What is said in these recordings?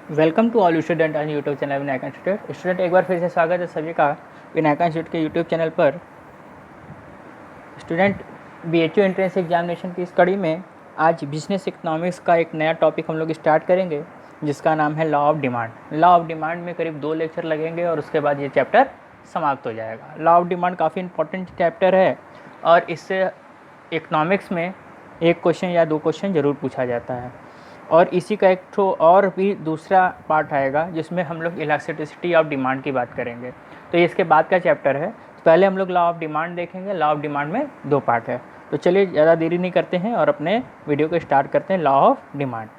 Welcome to all student on YouTube channel Vinayak Institute. Student एक बार फिर से स्वागत है सभी का विनायक इंस्टीट्यूट के यूट्यूब चैनल पर। स्टूडेंट बीएचयू एंट्रेंस एग्जामिनेशन की इस कड़ी में आज बिजनेस इकोनॉमिक्स का एक नया टॉपिक हम लोग स्टार्ट करेंगे जिसका नाम है law of demand. Law of demand में करीब 2 लेक्चर लगेंगे और उसके बाद ये चैप्टर समाप्त हो जाएगा। लॉ ऑफ डिमांड काफ़ी इंपॉर्टेंट चैप्टर है और इससे इकोनॉमिक्स में एक क्वेश्चन या 2 क्वेश्चन ज़रूर पूछा जाता है। और इसी का एक ठो और भी दूसरा पार्ट आएगा जिसमें हम लोग इलास्टिसिटी ऑफ डिमांड की बात करेंगे। तो ये इसके बाद का चैप्टर है। तो पहले हम लोग लॉ ऑफ डिमांड देखेंगे। लॉ ऑफ डिमांड में 2 पार्ट है। तो चलिए ज़्यादा देरी नहीं करते हैं और अपने वीडियो को स्टार्ट करते हैं। Law of demand.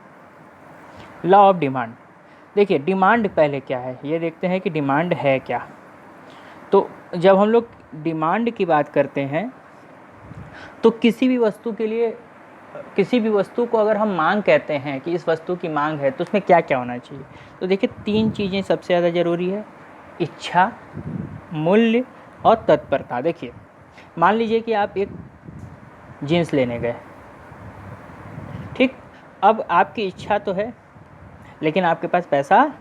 Law of demand देखिए, डिमांड पहले क्या है ये देखते हैं कि डिमांड है क्या। तो जब हम लोग डिमांड की बात करते हैं तो किसी भी वस्तु को अगर हम मांग कहते हैं कि इस वस्तु की मांग है तो उसमें क्या क्या होना चाहिए। तो देखिए 3 चीज़ें सबसे ज़्यादा ज़रूरी है: इच्छा, मूल्य और तत्परता। देखिए मान लीजिए कि आप एक जीन्स लेने गए, ठीक। अब आपकी इच्छा तो है लेकिन आपके पास पैसा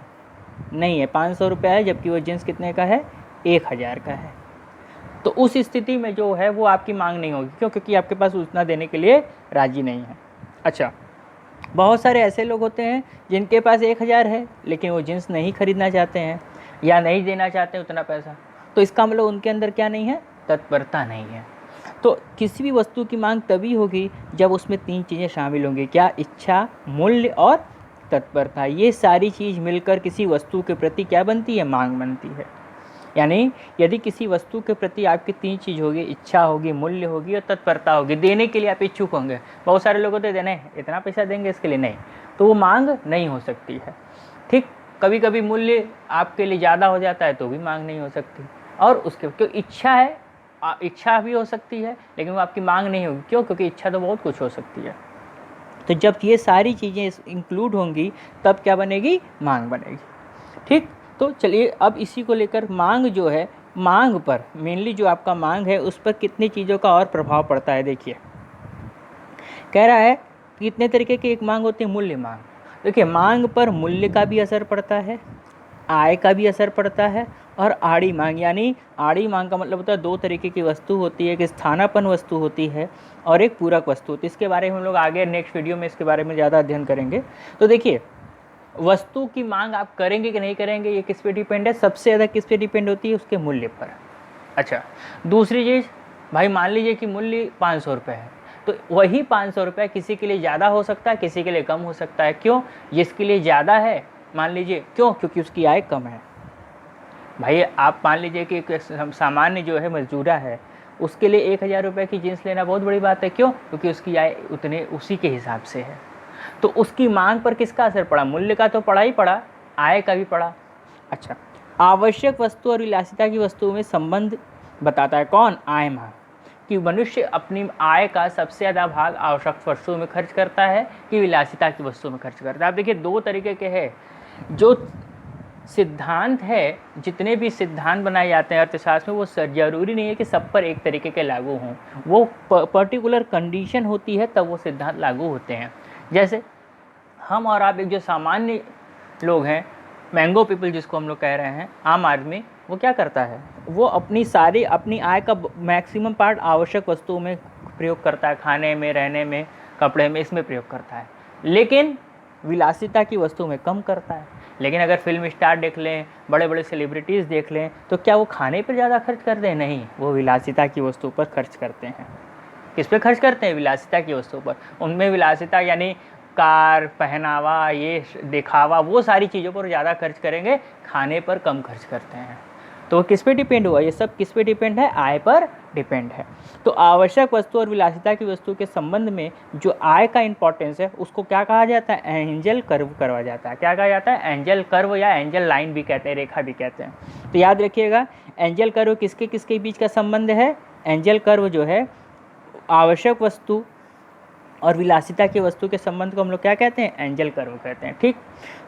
नहीं है, 500 रुपया है, जबकि वो जीन्स कितने का है, 1000 का है। तो उस स्थिति में जो है वो आपकी मांग नहीं होगी। क्यों? क्योंकि आपके पास उतना देने के लिए राजी नहीं है। अच्छा, बहुत सारे ऐसे लोग होते हैं जिनके पास 1000 है लेकिन वो जींस नहीं खरीदना चाहते हैं या नहीं देना चाहते उतना पैसा। तो इसका मतलब उनके अंदर क्या नहीं है, तत्परता नहीं है। तो किसी भी वस्तु की मांग तभी होगी जब उसमें 3 चीज़ें शामिल होंगी। क्या? इच्छा, मूल्य और तत्परता। ये सारी चीज़ मिलकर किसी वस्तु के प्रति क्या बनती है, मांग बनती है। यानी यदि किसी वस्तु के प्रति आपकी 3 चीज़ होगी, इच्छा होगी, मूल्य होगी और तत्परता होगी, देने के लिए आप इच्छुक होंगे। बहुत सारे लोग होते हैं देने इतना पैसा देंगे इसके लिए, नहीं, तो वो मांग नहीं हो सकती है, ठीक। कभी कभी मूल्य आपके लिए ज़्यादा हो जाता है तो भी मांग नहीं हो सकती। और उसके क्यों, इच्छा है, इच्छा भी हो सकती है लेकिन वो आपकी मांग नहीं होगी। क्यों? क्योंकि इच्छा तो बहुत कुछ हो सकती है। तो जब ये सारी चीज़ें इंक्लूड होंगी तब क्या बनेगी, मांग बनेगी, ठीक। तो चलिए अब इसी को लेकर मांग जो है, मांग पर मेनली जो आपका मांग है उस पर कितनी चीज़ों का और प्रभाव पड़ता है। देखिए कह रहा है कितने तरीके की एक मांग होती है, मूल्य मांग। देखिए मांग पर मूल्य का भी असर पड़ता है, आय का भी असर पड़ता है और आड़ी मांग, यानी आड़ी मांग का मतलब होता है 2 तरीके की वस्तु होती है। एक स्थानापन्न वस्तु होती है और एक पूरक वस्तु होती है। इसके बारे में हम लोग आगे नेक्स्ट वीडियो में इसके बारे में ज़्यादा अध्ययन करेंगे। तो देखिए वस्तु की मांग आप करेंगे कि नहीं करेंगे ये किस पे डिपेंड है, सबसे ज़्यादा किस पे डिपेंड होती है, उसके मूल्य पर। अच्छा, दूसरी चीज़, भाई मान लीजिए कि मूल्य 500 रुपये है तो वही 500 रुपये किसी के लिए ज़्यादा हो सकता है, किसी के लिए कम हो सकता है। क्यों? जिसके लिए ज़्यादा है, मान लीजिए, क्यों? क्योंकि उसकी आय कम है। भाई आप मान लीजिए कि एक सामान्य जो है मजदूरा है, उसके लिए 1000 रुपये की जीन्स लेना बहुत बड़ी बात है। क्यों? क्योंकि उसकी आय उसी के हिसाब से है। तो उसकी मांग पर किसका असर पड़ा, मूल्य का तो पड़ा ही पड़ा, आय का भी पड़ा। अच्छा, आवश्यक वस्तु और विलासिता की वस्तुओं में संबंध बताता है कौन, आय मांग। कि मनुष्य अपनी आय का सबसे ज़्यादा भाग आवश्यक वस्तुओं में खर्च करता है कि विलासिता की वस्तुओं में खर्च करता है। आप देखिए 2 तरीके के हैं जो सिद्धांत है। जितने भी सिद्धांत बनाए जाते हैं अर्थशास्त्र में वो जरूरी नहीं है कि सब पर एक तरीके के लागू हों, वो पर्टिकुलर कंडीशन होती है तब वो सिद्धांत लागू होते हैं। जैसे हम और आप एक जो सामान्य लोग हैं, मैंगो पीपल जिसको हम लोग कह रहे हैं, आम आदमी, वो क्या करता है, वो अपनी आय का मैक्सिमम पार्ट आवश्यक वस्तुओं में प्रयोग करता है, खाने में, रहने में, कपड़े में, इसमें प्रयोग करता है, लेकिन विलासिता की वस्तु में कम करता है। लेकिन अगर फिल्म स्टार देख लें, बड़े बड़े सेलिब्रिटीज़ देख लें, तो क्या वो खाने पर ज़्यादा खर्च करते हैं? नहीं, वो विलासिता की वस्तु पर खर्च करते हैं। किस पे खर्च करते हैं? विलासिता की वस्तु पर। उनमें विलासिता यानी कार, पहनावा, ये दिखावा, वो सारी चीज़ों पर ज़्यादा खर्च करेंगे, खाने पर कम खर्च करते हैं। तो किस पे डिपेंड हुआ, ये सब किस पे डिपेंड है, आय पर डिपेंड है। तो आवश्यक वस्तु और विलासिता की वस्तु के संबंध में जो आय का इंपॉर्टेंस है उसको क्या कहा जाता है, एंजल कर्व करवा जाता है। क्या कहा जाता है? एंजल कर्व या एंजल लाइन भी कहते हैं, रेखा भी कहते हैं। तो याद रखिएगा एंजल कर्व किसके किसके बीच का संबंध है। एंजल कर्व जो है आवश्यक वस्तु और विलासिता की वस्तु के संबंध को हम लोग क्या कहते हैं, एंजल कर्व कहते हैं, ठीक।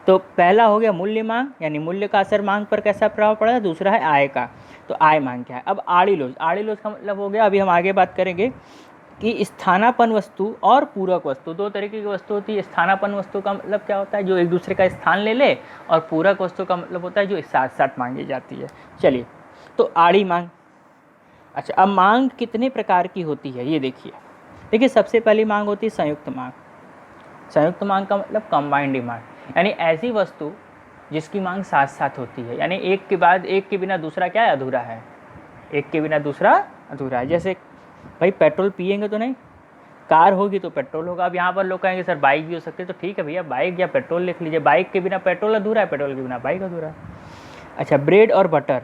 तो पहला हो गया मूल्य मांग, यानी मूल्य का असर मांग पर कैसा प्रभाव पड़ा है। दूसरा है आय का, तो आय मांग क्या है। अब आड़ी लोच का मतलब हो गया, अभी हम आगे बात करेंगे कि स्थानापन्न वस्तु और पूरक वस्तु, दो तरीके की वस्तु होती है। स्थानापन्न वस्तु का मतलब क्या होता है, जो एक दूसरे का स्थान ले ले, और पूरक वस्तु का मतलब होता है जो साथ साथ मांगी जाती है। चलिए, तो आड़ी मांग। अच्छा, अब मांग कितने प्रकार की होती है ये देखिए। देखिए, सबसे पहली मांग होती है संयुक्त मांग। संयुक्त मांग का मतलब कंबाइंड डिमांड, यानी ऐसी वस्तु जिसकी मांग साथ साथ होती है, यानी एक के बाद एक के बिना दूसरा क्या है, अधूरा है। एक के बिना दूसरा अधूरा है। जैसे भाई पेट्रोल पिएंगे तो नहीं, कार होगी तो पेट्रोल होगा। अब यहाँ पर लोग कहेंगे सर बाइक भी हो सकती है, तो ठीक है भैया, बाइक या पेट्रोल लिख लीजिए। बाइक के बिना पेट्रोल अधूरा है, पेट्रोल के बिना बाइक अधूरा है। अच्छा, ब्रेड और बटर।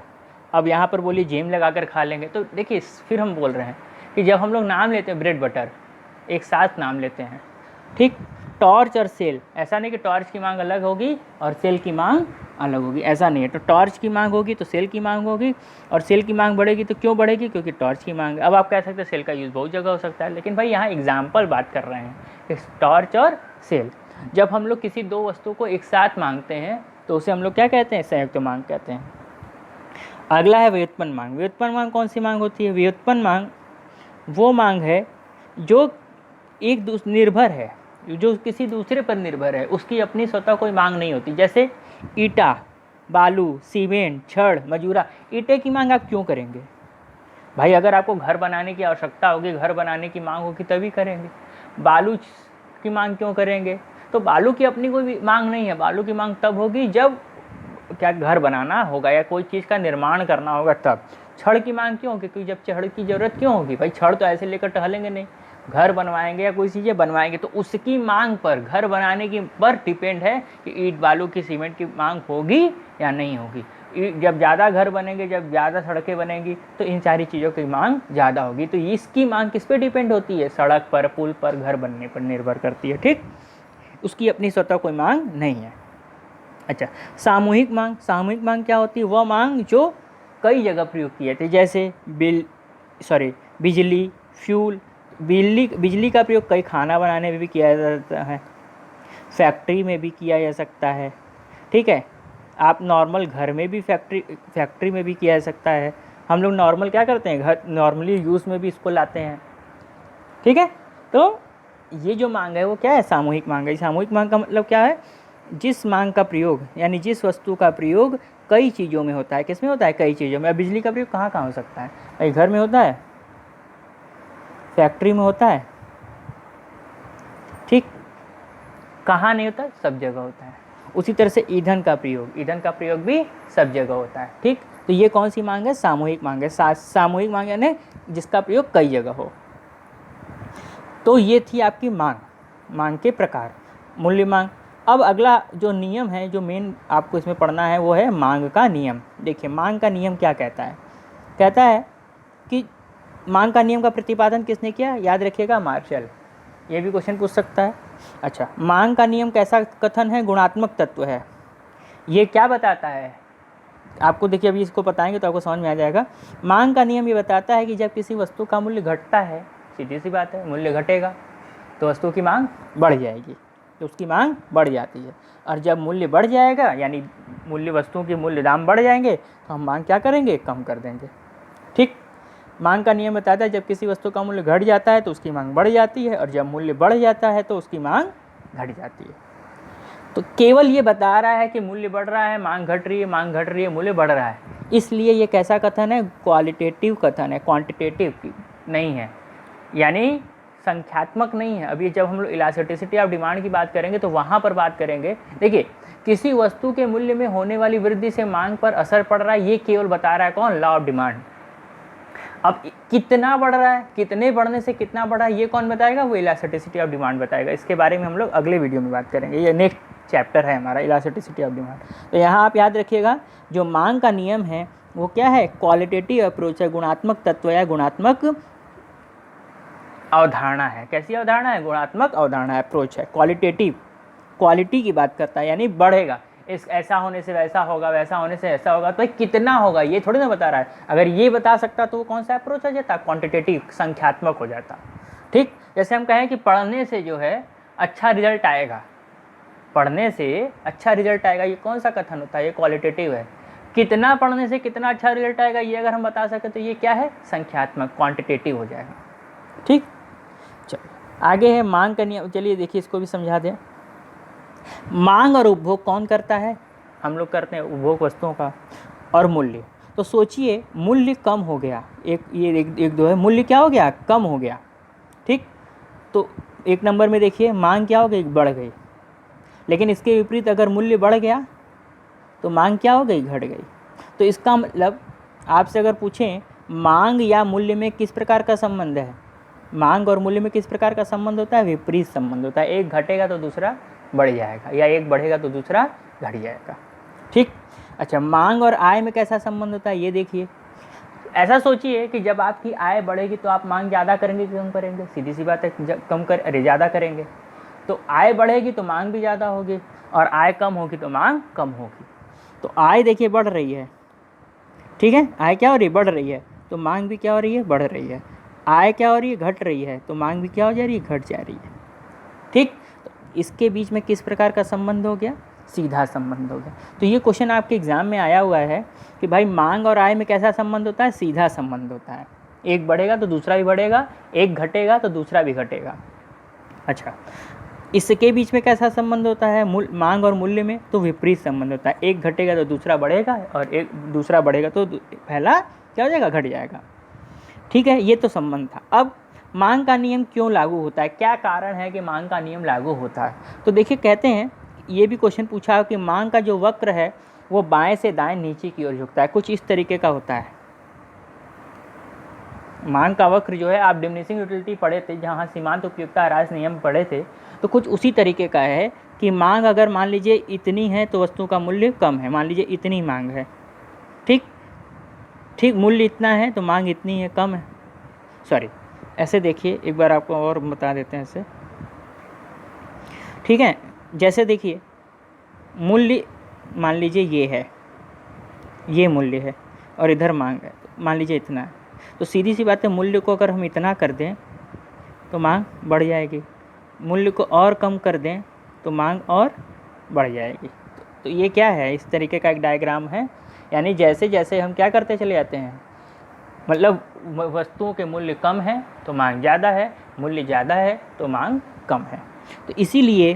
अब यहाँ पर बोलिए जेम लगा कर खा लेंगे, तो देखिए फिर हम बोल रहे हैं कि जब हम लोग नाम लेते हैं ब्रेड बटर, एक साथ नाम लेते हैं, ठीक। टॉर्च और सेल, ऐसा नहीं कि टॉर्च की मांग अलग होगी और सेल की मांग अलग होगी, ऐसा नहीं है। तो टॉर्च की मांग होगी तो सेल की मांग होगी, और सेल की मांग बढ़ेगी तो क्यों बढ़ेगी, क्योंकि टॉर्च की मांग। अब आप कह सकते हैं सेल का यूज़ बहुत जगह हो सकता है, लेकिन भाई यहाँ एग्जाम्पल बात कर रहे हैं कि टॉर्च और सेल। जब हम लोग किसी दो वस्तु को एक साथ मांगते हैं तो उसे हम लोग क्या कहते हैं, संयुक्त मांग कहते हैं। अगला है व्युत्पन्न मांग। व्युत्पन्न मांग कौन सी मांग होती है, व्युत्पन्न मांग वो मांग है जो एक निर्भर है, जो किसी दूसरे पर निर्भर है, उसकी अपनी स्वतः कोई मांग नहीं होती। जैसे ईटा, बालू, सीमेंट, छड़, मजूरा। ईंटे की मांग आप क्यों करेंगे भाई, अगर आपको घर बनाने की आवश्यकता होगी, घर बनाने की मांग होगी तभी करेंगे। बालू की मांग क्यों करेंगे, तो बालू की अपनी कोई मांग नहीं है। बालू की मांग तब होगी जब क्या घर बनाना होगा या कोई चीज़ का निर्माण करना होगा तब। छड़ की मांग क्यों होगी, क्योंकि जब छड़ की ज़रूरत क्यों होगी भाई, छड़ तो ऐसे लेकर टहलेंगे नहीं, घर बनवाएंगे या कोई चीज़ें बनवाएंगे तो उसकी मांग पर, घर बनाने की पर डिपेंड है कि ईंट बालू की सीमेंट की मांग होगी या नहीं होगी। जब ज़्यादा घर बनेंगे, जब ज़्यादा सड़कें बनेंगी तो इन सारी चीज़ों की मांग ज़्यादा होगी। तो इसकी मांग किस पे डिपेंड होती है, सड़क पर, पुल पर, घर बनने पर निर्भर करती है, ठीक। उसकी अपनी स्वतः कोई मांग नहीं है। अच्छा, सामूहिक मांग। सामूहिक मांग क्या होती है, वह मांग जो कई जगह प्रयोग की जाती है। जैसे बिजली, फ्यूल। बिजली का प्रयोग कई खाना बनाने में भी किया जाता है, फैक्ट्री में भी किया जा सकता है, ठीक है। आप नॉर्मल घर में भी फैक्ट्री में भी किया जा सकता है। हम लोग नॉर्मल क्या करते हैं, घर नॉर्मली यूज़ में भी इसको लाते हैं, ठीक है। तो ये जो मांग है वो क्या है, सामूहिक मांग है। सामूहिक मांग का मतलब क्या है, जिस मांग का प्रयोग, यानी जिस वस्तु का प्रयोग कई चीज़ों में होता है। किस में होता है, कई चीज़ों में। अब बिजली का प्रयोग कहाँ कहाँ हो सकता है भाई, घर में होता है, फैक्ट्री में होता है, ठीक। कहाँ नहीं होता, सब जगह होता है। उसी तरह से ईंधन का प्रयोग भी सब जगह होता है, ठीक। तो ये कौन सी मांग है, सामूहिक मांग है। सामूहिक मांग यानी जिसका प्रयोग कई जगह हो। तो ये थी आपकी मांग के प्रकार, मूल्य मांग। अब अगला जो नियम है, जो मेन आपको इसमें पढ़ना है, वो है मांग का नियम। देखिए, मांग का नियम क्या कहता है, कहता है कि मांग का नियम का प्रतिपादन किसने किया, याद रखिएगा, मार्शल। ये भी क्वेश्चन पूछ सकता है। अच्छा, मांग का नियम कैसा कथन है, गुणात्मक तत्व है। ये क्या बताता है आपको, देखिए अभी इसको बताएंगे तो आपको समझ में आ जाएगा। मांग का नियम ये बताता है कि जब किसी वस्तु का मूल्य घटता है, सीधी सी बात है, मूल्य घटेगा तो वस्तु की मांग बढ़ जाएगी, तो उसकी मांग बढ़ जाती है। और जब मूल्य बढ़ जाएगा, यानी वस्तुओं के मूल्य दाम बढ़ जाएंगे, तो हम मांग क्या करेंगे, कम कर देंगे, ठीक। मांग का नियम बताता है जब किसी वस्तु का मूल्य घट जाता है तो उसकी मांग बढ़ जाती है, और जब मूल्य बढ़ जाता है तो उसकी मांग घट जाती है। तो केवल ये बता रहा है कि मूल्य बढ़ रहा है, मांग घट रही है, मांग घट रही है, मूल्य बढ़ रहा है। इसलिए ये कैसा कथन है, क्वालिटेटिव कथन है, क्वांटिटेटिव नहीं है, यानी संख्यात्मक नहीं है। अभी जब हम लोग इलास्टिसिटी ऑफ डिमांड की बात करेंगे तो वहाँ पर बात करेंगे। देखिए, किसी वस्तु के मूल्य में होने वाली वृद्धि से मांग पर असर पड़ रहा है, ये केवल बता रहा है कौन, लॉ ऑफ डिमांड। अब कितना बढ़ रहा है, कितने बढ़ने से कितना बढ़ा है, ये कौन बताएगा, वो इलास्टिसिटी ऑफ डिमांड बताएगा। इसके बारे में हम लोग अगले वीडियो में बात करेंगे, ये नेक्स्ट चैप्टर है हमारा, इलास्टिसिटी ऑफ डिमांड। तो यहाँ आप याद रखिएगा, जो मांग का नियम है वो क्या है, क्वालिटेटिव अप्रोच है, गुणात्मक तत्व या गुणात्मक अवधारणा है। कैसी अवधारणा है, गुणात्मक अवधारणा, अप्रोच है, क्वालिटेटिव, क्वालिटी की बात करता है, यानी बढ़ेगा, इस ऐसा होने से वैसा होगा, वैसा होने से ऐसा होगा, तो कितना होगा ये थोड़ी ना बता रहा है। अगर ये बता सकता तो वो कौन सा अप्रोच हो जाता, क्वांटिटेटिव, संख्यात्मक हो जाता, ठीक। जैसे हम कहें कि पढ़ने से जो है अच्छा रिजल्ट आएगा, पढ़ने से अच्छा रिजल्ट आएगा, ये कौन सा कथन होता है, ये क्वालिटेटिव है। कितना पढ़ने से कितना अच्छा रिजल्ट आएगा, ये अगर हम बता सकें तो ये क्या है, संख्यात्मक, क्वांटिटेटिव हो जाएगा, ठीक। आगे है मांग का नियम, चलिए देखिए इसको भी समझा दें। मांग और उपभोग कौन करता है? हम लोग करते हैं, उपभोग वस्तुओं का। और मूल्य, तो सोचिए मूल्य कम हो गया, एक दो है, मूल्य क्या हो गया? कम हो गया। ठीक, तो एक नंबर में देखिए मांग क्या हो गई? बढ़ गई। लेकिन इसके विपरीत अगर मूल्य बढ़ गया तो मांग क्या हो गई? घट गई। तो इसका मतलब आपसे अगर पूछें मांग या मूल्य में किस प्रकार का संबंध है, मांग और मूल्य में किस प्रकार का संबंध होता है? विपरीत संबंध होता है। एक घटेगा तो दूसरा बढ़ जाएगा, या एक बढ़ेगा तो दूसरा घट जाएगा। ठीक, अच्छा, मांग और आय में कैसा संबंध होता है ये देखिए। ऐसा सोचिए कि जब आपकी आय बढ़ेगी तो आप मांग ज़्यादा करेंगे कि कम करेंगे? सीधी सी बात है, ज़्यादा करेंगे। तो आय बढ़ेगी तो मांग भी ज़्यादा होगी, और आय कम होगी तो मांग कम होगी। तो आय देखिए बढ़ रही है, ठीक है, आय क्या हो रही है? बढ़ रही है, तो मांग भी क्या हो रही है? बढ़ रही है। आय क्या हो रही है? घट रही है, तो मांग भी क्या हो जा रही है? घट जा रही है। ठीक, तो इसके बीच में किस प्रकार का संबंध हो गया? सीधा संबंध हो गया। तो ये क्वेश्चन आपके एग्जाम में आया हुआ है कि भाई मांग और आय में कैसा संबंध होता है? सीधा संबंध होता है। एक बढ़ेगा तो दूसरा भी बढ़ेगा, एक घटेगा तो दूसरा भी घटेगा। अच्छा, इसके बीच में कैसा संबंध होता है? मांग और मूल्य में तो विपरीत संबंध होता है। एक घटेगा तो दूसरा बढ़ेगा, और एक दूसरा बढ़ेगा तो पहला क्या हो जाएगा? घट जाएगा। ठीक है, ये तो संबंध था। अब मांग का नियम क्यों लागू होता है? क्या कारण है कि मांग का नियम लागू होता है? तो देखिए कहते हैं, ये भी क्वेश्चन पूछा कि मांग का जो वक्र है वो बाएं से दाएं नीचे की ओर झुकता है, कुछ इस तरीके का होता है। मांग का वक्र जो है, आप डिमिनिशिंग यूटिलिटी पढ़े थे, जहाँ सीमांत उपयोगिता ह्रास नियम पढ़े थे, तो कुछ उसी तरीके का है कि मांग अगर मान लीजिए इतनी है तो वस्तु का मूल्य कम है। मान लीजिए इतनी मांग है, ठीक ठीक, मूल्य इतना है तो मांग इतनी है, कम है। सॉरी, ऐसे देखिए, एक बार आपको और बता देते हैं ऐसे, ठीक है। जैसे देखिए मूल्य मान लीजिए ये है, ये मूल्य है, और इधर मांग है, तो मान लीजिए इतना है, तो सीधी सी बात है मूल्य को अगर हम इतना कर दें तो मांग बढ़ जाएगी, मूल्य को और कम कर दें तो मांग और बढ़ जाएगी। तो ये क्या है? इस तरीके का एक डायग्राम है। यानी जैसे जैसे हम क्या करते चले जाते हैं, मतलब वस्तुओं के मूल्य कम है तो मांग ज़्यादा है, मूल्य ज़्यादा है तो मांग कम है। तो इसीलिए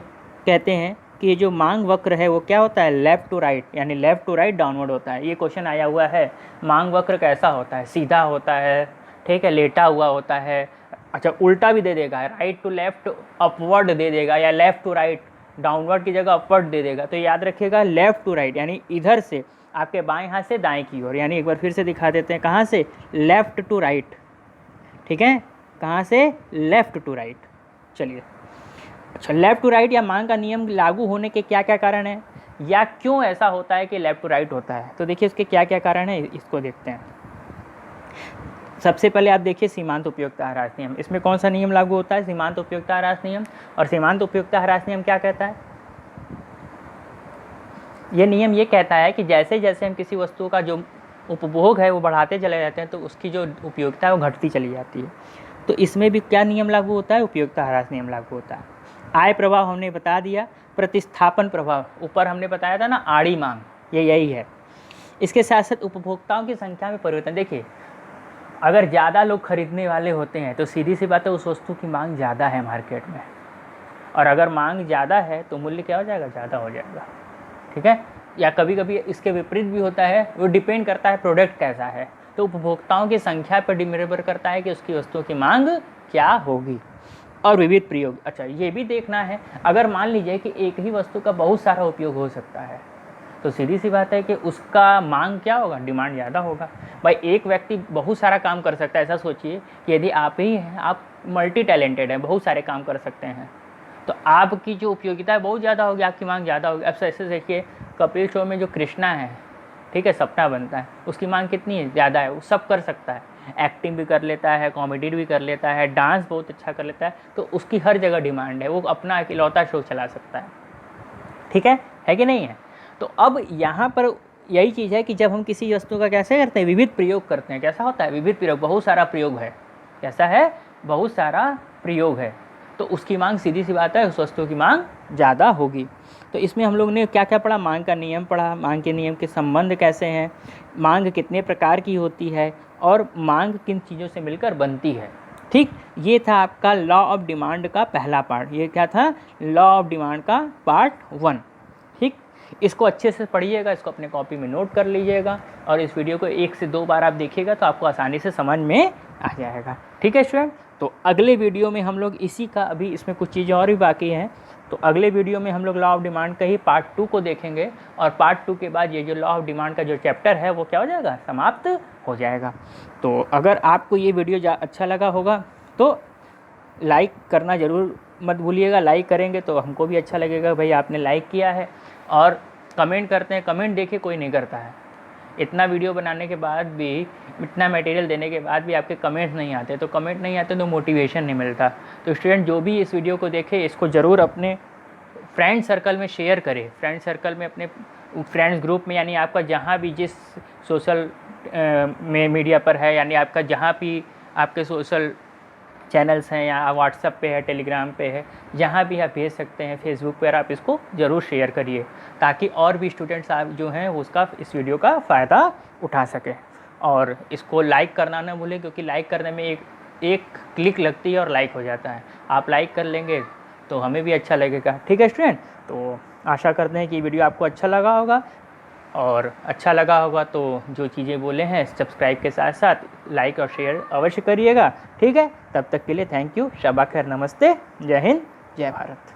कहते हैं कि ये जो मांग वक्र है वो क्या होता है? लेफ़्ट टू राइट, यानी लेफ़्ट टू राइट डाउनवर्ड होता है। ये क्वेश्चन आया हुआ है, मांग वक्र कैसा होता है? सीधा होता है, ठीक है, लेटा हुआ होता है। अच्छा, उल्टा भी दे देगा, राइट टू लेफ़्ट अपवर्ड दे देगा, या लेफ़्ट टू राइट डाउनवर्ड की जगह अपवर्ड दे देगा। तो याद रखिएगा लेफ़्ट टू राइट, यानी इधर से आपके बाएं हाथ से दाएं की ओर। यानी एक बार फिर से दिखा देते हैं, कहाँ से? लेफ़्ट टू राइट, ठीक है, कहाँ से? Left to right. चलिए, अच्छा, लेफ़्ट टू राइट या मांग का नियम लागू होने के क्या क्या कारण हैं, या क्यों ऐसा होता है कि लेफ़्ट टू राइट होता है? तो देखिए इसके क्या क्या कारण है, इसको देखते हैं। सबसे पहले आप देखिए सीमांत उपयोगिता ह्रास नियम। इसमें कौन सा नियम लागू होता है? सीमांत उपयोगिता ह्रास नियम। और सीमांत उपयोगिता ह्रास नियम क्या कहता है? ये नियम ये कहता है कि जैसे जैसे हम किसी वस्तु का जो उपभोग है वो बढ़ाते चले जाते हैं तो उसकी जो उपयोगिता है वो घटती चली जाती है। तो इसमें भी क्या नियम लागू होता है? उपयोगिता ह्रास नियम लागू होता है। आय प्रभाव हमने बता दिया, प्रतिस्थापन प्रभाव ऊपर हमने बताया था ना, आड़ी मांग, ये यही है। इसके साथ साथ उपभोक्ताओं की संख्या में परिवर्तन। देखिए अगर ज़्यादा लोग खरीदने वाले होते हैं तो सीधी सी बात है उस वस्तु की मांग ज़्यादा है मार्केट में, और अगर मांग ज़्यादा है तो मूल्य क्या हो जाएगा? ज़्यादा हो जाएगा, ठीक है। या कभी कभी इसके विपरीत भी होता है, वो डिपेंड करता है प्रोडक्ट कैसा है। तो उपभोक्ताओं की संख्या पर निर्भर करता है कि उसकी वस्तुओं की मांग क्या होगी। और विविध प्रयोग, अच्छा ये भी देखना है, अगर मान लीजिए कि एक ही वस्तु का बहुत सारा उपयोग हो सकता है तो सीधी सी बात है कि उसका मांग क्या होगा? डिमांड ज़्यादा होगा। भाई एक व्यक्ति बहुत सारा काम कर सकता है, ऐसा सोचिए कि यदि आप ही हैं, आप मल्टी टैलेंटेड हैं, बहुत सारे काम कर सकते हैं, तो आपकी जो उपयोगिता है बहुत ज़्यादा होगी, आपकी मांग ज़्यादा होगी। अब ऐसे देखिए कपिल शो में जो कृष्णा है, ठीक है, सपना बनता है, उसकी मांग कितनी है? ज़्यादा है, वो सब कर सकता है, एक्टिंग भी कर लेता है, कॉमेडी भी कर लेता है, डांस बहुत अच्छा कर लेता है, तो उसकी हर जगह डिमांड है, वो अपना इकलौता शो चला सकता है, ठीक है कि नहीं है? तो अब यहाँ पर यही चीज़ है कि जब हम किसी वस्तु का कैसे करते हैं? विविध प्रयोग करते हैं। कैसा होता है? विविध प्रयोग, बहुत सारा प्रयोग है। कैसा है? बहुत सारा प्रयोग है, तो उसकी मांग सीधी सी बात है उस वस्तु की मांग ज़्यादा होगी। तो इसमें हम लोग ने क्या क्या पढ़ा? मांग का नियम पढ़ा, मांग के नियम के संबंध कैसे हैं, मांग कितने प्रकार की होती है, और मांग किन चीज़ों से मिलकर बनती है। ठीक, ये था आपका लॉ ऑफ डिमांड का पहला पार्ट। ये क्या था? लॉ ऑफ डिमांड का पार्ट 1। ठीक, इसको अच्छे से पढ़िएगा, इसको अपने कॉपी में नोट कर लीजिएगा और इस वीडियो को 1 से 2 बार आप देखिएगा तो आपको आसानी से समझ में आ जाएगा। ठीक है स्टूडेंट, तो अगले वीडियो में हम लोग इसी का, अभी इसमें कुछ चीज़ें और भी बाकी हैं, तो अगले वीडियो में हम लोग लॉ ऑफ डिमांड का ही पार्ट 2 को देखेंगे और पार्ट 2 के बाद ये जो लॉ ऑफ डिमांड का जो चैप्टर है वो क्या हो जाएगा? समाप्त हो जाएगा। तो अगर आपको ये वीडियो अच्छा लगा होगा तो लाइक करना ज़रूर मत भूलिएगा। लाइक करेंगे तो हमको भी अच्छा लगेगा, भाई आपने लाइक किया है। और कमेंट करते हैं, कमेंट देखिए कोई नहीं करता है। इतना वीडियो बनाने के बाद भी, इतना मटेरियल देने के बाद भी आपके कमेंट्स नहीं आते, तो कमेंट नहीं आते तो मोटिवेशन नहीं मिलता। तो स्टूडेंट जो भी इस वीडियो को देखे इसको ज़रूर अपने फ्रेंड सर्कल में शेयर करें, फ्रेंड सर्कल में, अपने फ्रेंड्स ग्रुप में, यानी आपका जहाँ भी जिस सोशल में मीडिया पर है, यानी आपका जहाँ भी आपके सोशल चैनल्स हैं, या व्हाट्सएप पे है, टेलीग्राम पे है, जहाँ भी आप भेज सकते हैं, फेसबुक पर आप इसको ज़रूर शेयर करिए ताकि और भी स्टूडेंट्स आप जो हैं उसका, इस वीडियो का फ़ायदा उठा सकें। और इसको लाइक करना ना भूलें, क्योंकि लाइक करने में एक क्लिक लगती है और लाइक हो जाता है। आप लाइक कर लेंगे तो हमें भी अच्छा लगेगा। ठीक है स्टूडेंट, तो आशा करते हैं कि वीडियो आपको अच्छा लगा होगा, और अच्छा लगा होगा तो जो चीज़ें बोले हैं सब्सक्राइब के साथ साथ लाइक और शेयर अवश्य करिएगा। ठीक है, तब तक के लिए थैंक यू, शबा खैर, नमस्ते, जय हिंद, जय भारत।